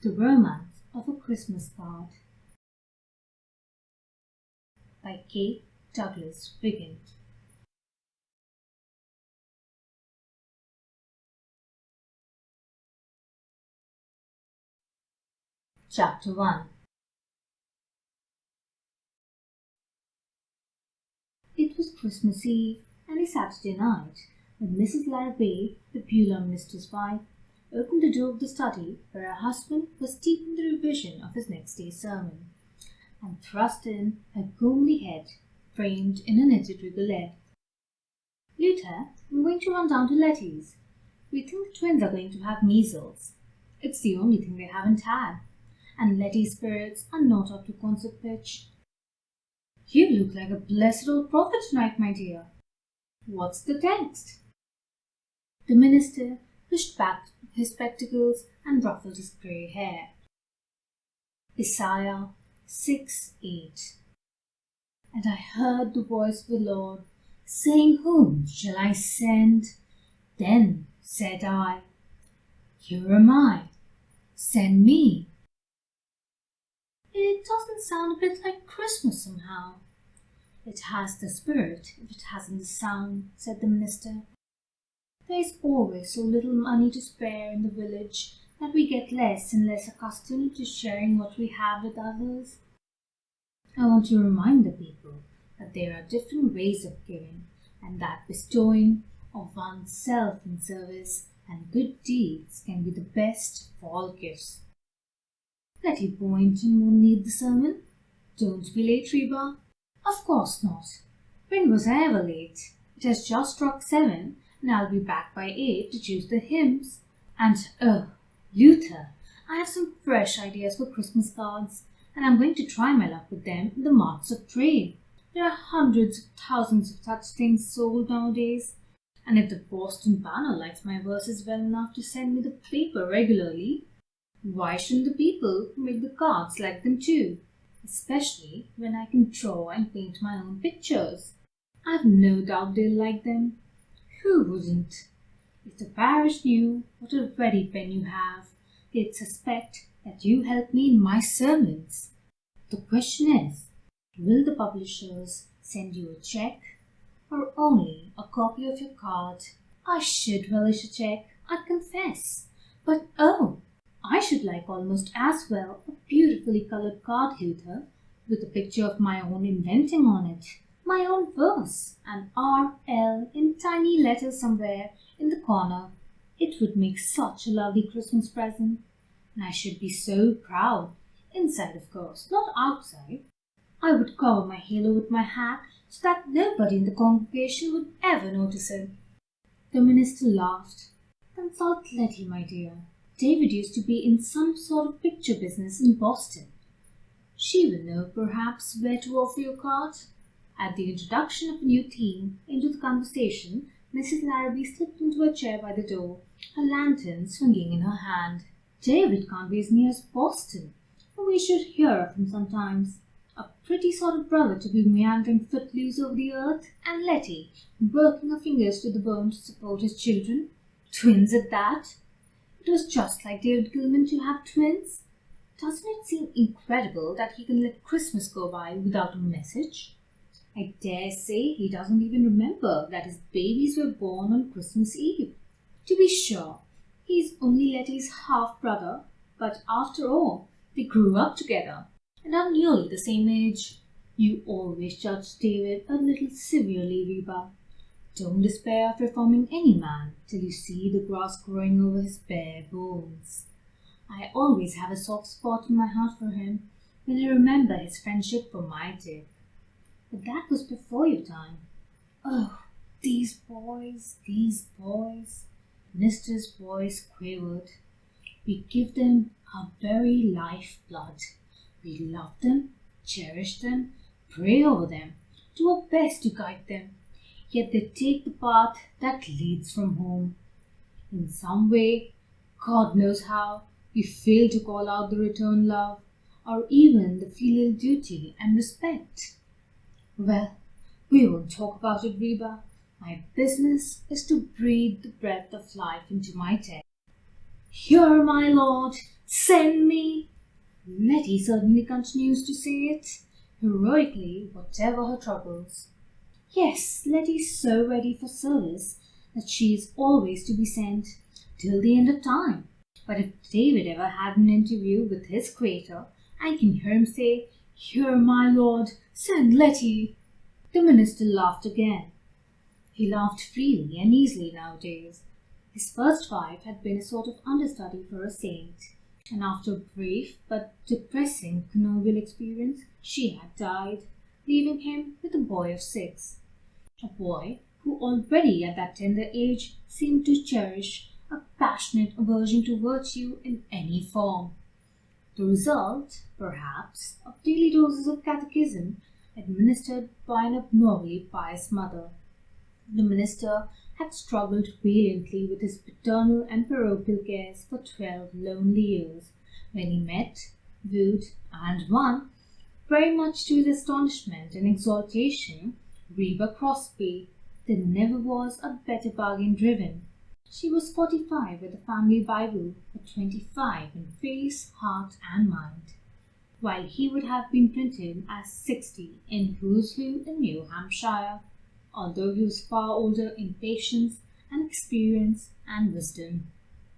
The Romance of a Christmas Card by Kate Douglas Wiggin. Chapter 1. It was Christmas Eve and a Saturday night when Mrs. Reba, the Beulah minister's wife, opened the door of the study where her husband was deep in the revision of his next day's sermon, and thrust in her comely head, framed in a knitted rigolette. "Luther, I'm going to run down to Letty's. We think the twins are going to have measles. It's the only thing they haven't had, and Letty's spirits are not up to concert pitch." "You look like a blessed old prophet tonight, my dear. What's the text?" The minister pushed back his spectacles and ruffled his grey hair. Isaiah 6:8. "And I heard the voice of the Lord, saying, Whom shall I send? Then said I, Here am I, send me." "It doesn't sound a bit like Christmas somehow." "It has the spirit if it hasn't the sound," said the minister. "There is always so little money to spare in the village that we get less and less accustomed to sharing what we have with others. I want to remind the people that there are different ways of giving, and that bestowing of oneself in service and good deeds can be the best of all gifts." "Letty Boynton won't need the sermon. Don't be late, Reba." "Of course not. When was I ever late? It has just struck 7, and I'll be back by 8 to choose the hymns. And, Luther, I have some fresh ideas for Christmas cards, and I'm going to try my luck with them in the marts of trade. There are hundreds of thousands of such things sold nowadays, and if the Boston Banner likes my verses well enough to send me the paper regularly, why shouldn't the people who make the cards like them too? Especially when I can draw and paint my own pictures. I've no doubt they'll like them. Who wouldn't? If the parish knew what a ready pen you have, they'd suspect that you help me in my sermons. The question is, will the publishers send you a check or only a copy of your card? I should relish a check, I confess. But I should like almost as well a beautifully colored card, Luther, with a picture of my own inventing on it, my own verse, and R.L. in tiny letters somewhere in the corner. It would make such a lovely Christmas present, and I should be so proud, inside of course, not outside. I would cover my halo with my hat so that nobody in the congregation would ever notice it." The minister laughed. "Consult Letty, my dear. David used to be in some sort of picture business in Boston. She will know, perhaps, where to offer your card." At the introduction of a new theme into the conversation, Mrs. Larrabee slipped into a chair by the door, her lantern swinging in her hand. "David can't be as near as Boston, and we should hear of him sometimes. A pretty sort of brother to be meandering footloose over the earth, and Letty working her fingers to the bone to support his children. Twins at that. It was just like David Gilman to have twins. Doesn't it seem incredible that he can let Christmas go by without a message? I dare say he doesn't even remember that his babies were born on Christmas Eve. To be sure, he's only Letty's half-brother, but after all, they grew up together and are nearly the same age. You always judge David a little severely, Reba. Don't despair of reforming any man till you see the grass growing over his bare bones. I always have a soft spot in my heart for him when I remember his friendship for my Dick. But that was before your time. Oh, these boys. Minister's voice quavered. We give them our very life-blood. We love them, cherish them, pray over them, do our best to guide them. Yet they take the path that leads from home. In some way, God knows how, we fail to call out the return love, or even the filial duty and respect. Well, we won't talk about it, Reba. My business is to breathe the breath of life into my text. Here, my lord, Send me! Letty certainly continues to say it, heroically, whatever her troubles. Yes, Letty's so ready for service that she is always to be sent, till the end of time. But if David ever had an interview with his Creator, I can hear him say, "Here, my lord, send Letty." The minister laughed again. He laughed freely and easily nowadays. His first wife had been a sort of understudy for a saint, and after a brief but depressing connubial experience, she had died, leaving him with a boy of 6. A boy who already at that tender age seemed to cherish a passionate aversion to virtue in any form. The result, perhaps, of daily doses of catechism administered by an abnormally pious mother. The minister had struggled valiantly with his paternal and parochial cares for 12 lonely years, when he met, wooed, and won, very much to his astonishment and exultation, Reba Crosby. There never was a better bargain driven. She was 45 with a family Bible, but 25 in face, heart, and mind, while he would have been printed as 60 in Who's Who in New Hampshire, although he was far older in patience and experience and wisdom.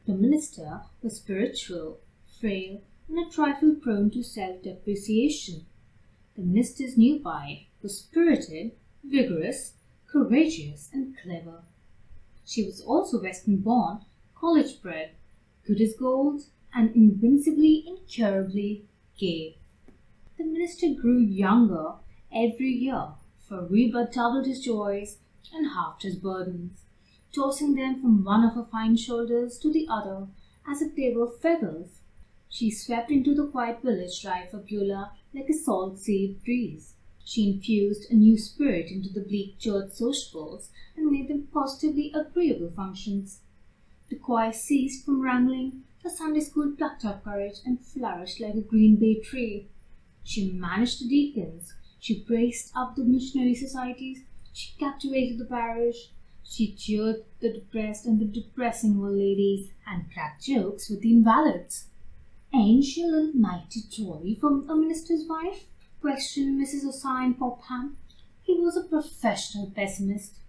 The minister was spiritual, frail, and a trifle prone to self-depreciation. The minister's new wife was spirited, vigorous, courageous, and clever. She was also Western-born, college-bred, good as gold, and invincibly, incurably gay. The minister grew younger every year, for Reba doubled his joys and halved his burdens, tossing them from one of her fine shoulders to the other as if they were feathers. She swept into the quiet village drive for Beulah like a salt-sea breeze. She infused a new spirit into the bleak church sociables and made them positively agreeable functions. The choir ceased from wrangling, the Sunday school plucked up courage and flourished like a green bay tree. She managed the deacons, she braced up the missionary societies, she captivated the parish, she cheered the depressed and the depressing old ladies, and cracked jokes with the invalids. "Ain't she a little mighty jolly for a minister's wife?" questioned Mrs. Ossian Popham. He was a professional pessimist.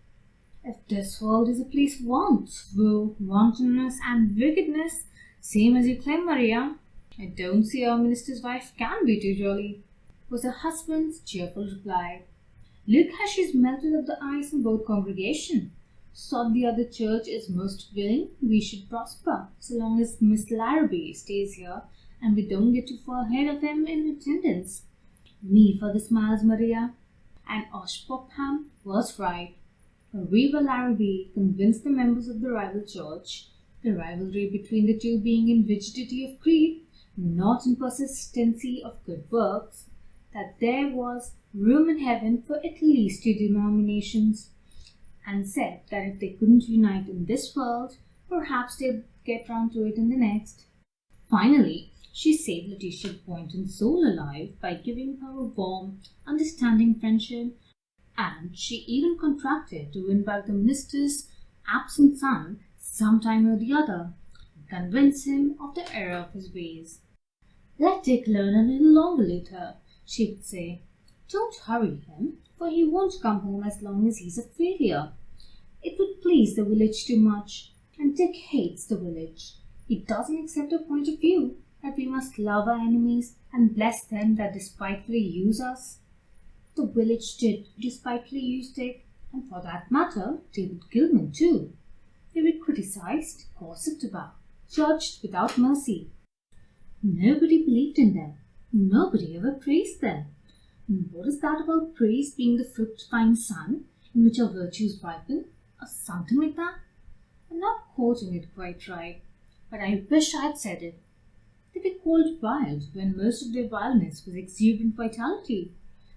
"If this world is a place of want, woe, wantonness, and wickedness, same as you claim, Maria, I don't see how a minister's wife can be too jolly," was her husband's cheerful reply. "Look how she's melted up the ice in both congregations. Sod the other church is most willing we should prosper, so long as Miss Larrabee stays here and we don't get too far ahead of him in attendance. Me for the smiles, Maria." And Osh Popham was right. Reba Larrabee convinced the members of the rival church, the rivalry between the two being in rigidity of creed, not in persistency of good works, that there was room in heaven for at least 2 denominations, and said that if they couldn't unite in this world, perhaps they'd get round to it in the next. Finally, she saved Letitia Boynton's soul alive by giving her a warm, understanding friendship, and she even contracted to win back the minister's absent son some time or the other, and convince him of the error of his ways. "Let Dick learn a little longer later," she would say. "Don't hurry him, for he won't come home as long as he's a failure. It would please the village too much, and Dick hates the village. He doesn't accept a point of view that we must love our enemies and bless them that despitefully use us. The village did despitefully use Dick, and for that matter, David Gilman too. They were criticized, gossiped about, judged without mercy. Nobody believed in them. Nobody ever praised them. And what is that about praise being the fructifying sun in which our virtues ripen, or something like that? I'm not quoting it quite right, but I wish I had said it. They were called wild when most of their wildness was exuberant vitality.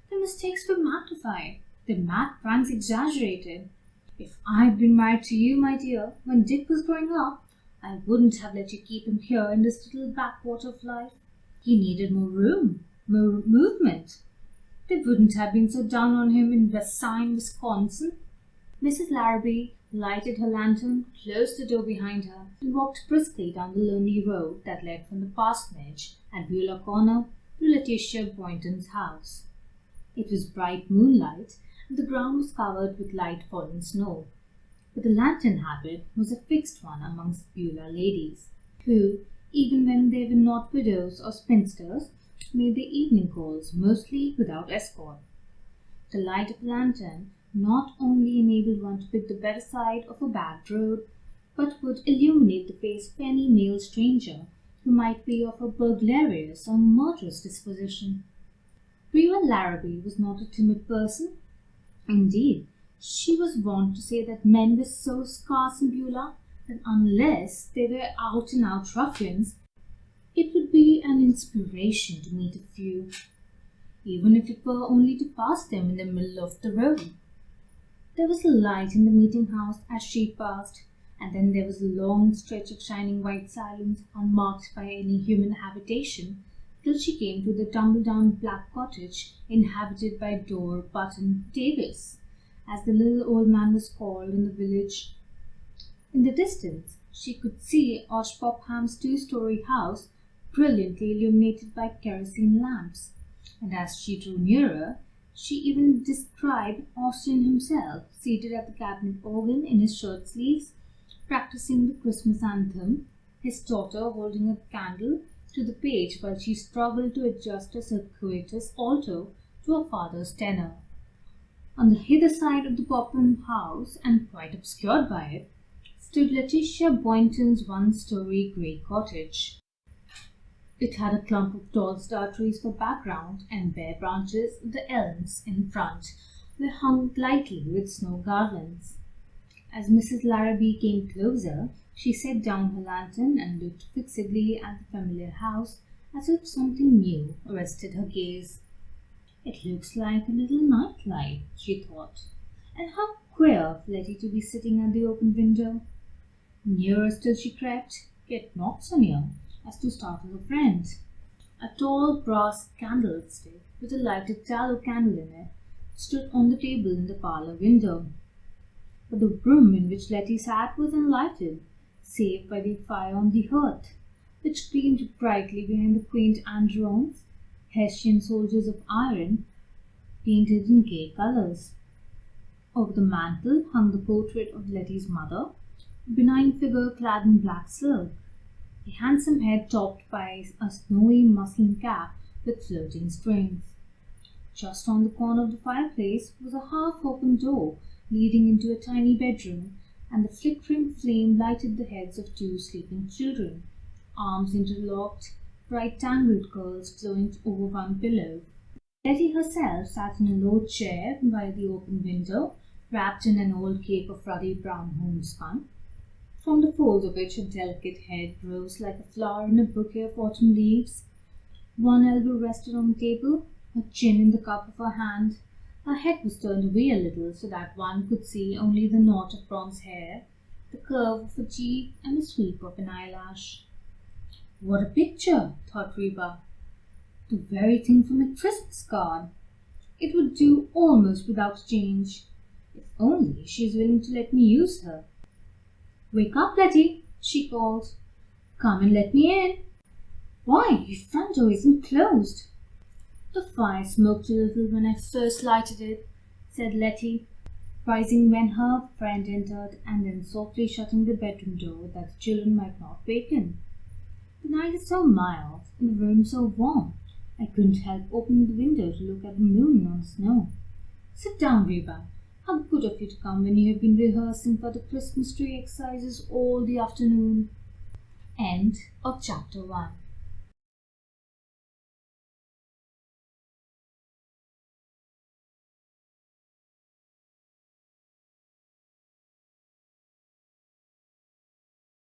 Their mistakes were magnified, their mad pranks exaggerated. If I'd been married to you, my dear, when Dick was growing up, I wouldn't have let you keep him here in this little backwater of life. He needed more room, more movement. They wouldn't have been so down on him in Westside, Wisconsin." Mrs. Larrabee lighted her lantern, closed the door behind her, and walked briskly down the lonely road that led from the parsonage at Beulah Corner to Letitia Boynton's house. It was bright moonlight, and the ground was covered with light fallen snow. But the lantern habit was a fixed one amongst Beulah ladies, who, even when they were not widows or spinsters, made their evening calls mostly without escort. The light of a lantern not only enabled one to pick the better side of a bad road, but would illuminate the face of any male stranger who might be of a burglarious or murderous disposition. Reba Larrabee was not a timid person. Indeed, she was wont to say that men were so scarce in Beulah that unless they were out-and-out ruffians, it would be an inspiration to meet a few, even if it were only to pass them in the middle of the road. There was a light in the meeting house as she passed, and then there was a long stretch of shining white silence unmarked by any human habitation, till she came to the tumble-down black cottage inhabited by Dore Button Davis, as the little old man was called in the village. In the distance she could see Osh Popham's two-story house brilliantly illuminated by kerosene lamps, and as she drew nearer, she even descried Austin himself seated at the cabinet organ in his shirt sleeves, practicing the Christmas anthem, his daughter holding a candle to the page while she struggled to adjust a circuitous alto to her father's tenor. On the hither side of the Popham house, and quite obscured by it, stood Letitia Boynton's one-story grey cottage. It had a clump of tall star trees for background, and bare branches of the elms in front were hung lightly with snow garlands. As Mrs. Larrabee came closer, she set down her lantern and looked fixedly at the familiar house as if something new arrested her gaze. "It looks like a little night-light," she thought, "and how queer of Letty to be sitting at the open window." Nearer still she crept, yet not so near as to startle her friend. A tall brass candlestick with a lighted tallow candle in it stood on the table in the parlour window, but the room in which Letty sat was unlighted, save by the fire on the hearth, which gleamed brightly behind the quaint andirons, Hessian soldiers of iron, painted in gay colours. Over the mantel hung the portrait of Letty's mother, a benign figure clad in black silk, a handsome head topped by a snowy muslin cap with floating strings. Just on the corner of the fireplace was a half-open door leading into a tiny bedroom, and the flickering flame lighted the heads of two sleeping children, arms interlocked, bright tangled curls flowing over one pillow. Letty herself sat in a low chair by the open window, wrapped in an old cape of ruddy brown homespun, from the folds of which her delicate head rose like a flower in a bouquet of autumn leaves. One elbow rested on the table, her chin in the cup of her hand. Her head was turned away a little so that one could see only the knot of bronze hair, the curve of a cheek, and the sweep of an eyelash. "What a picture!" thought Reba. "The very thing from a Christmas card. It would do almost without change. If only she is willing to let me use her." "Wake up, Letty," she called. "Come and let me in." "Why, your front door isn't closed." "The fire smoked a little when I first lighted it," said Letty, rising when her friend entered, and then softly shutting the bedroom door that the children might not waken. "The night is so mild, and the room so warm, I couldn't help opening the window to look at the moon on the snow. Sit down, Reba. How good of you to come when you have been rehearsing for the Christmas tree exercises all the afternoon." End of chapter 1.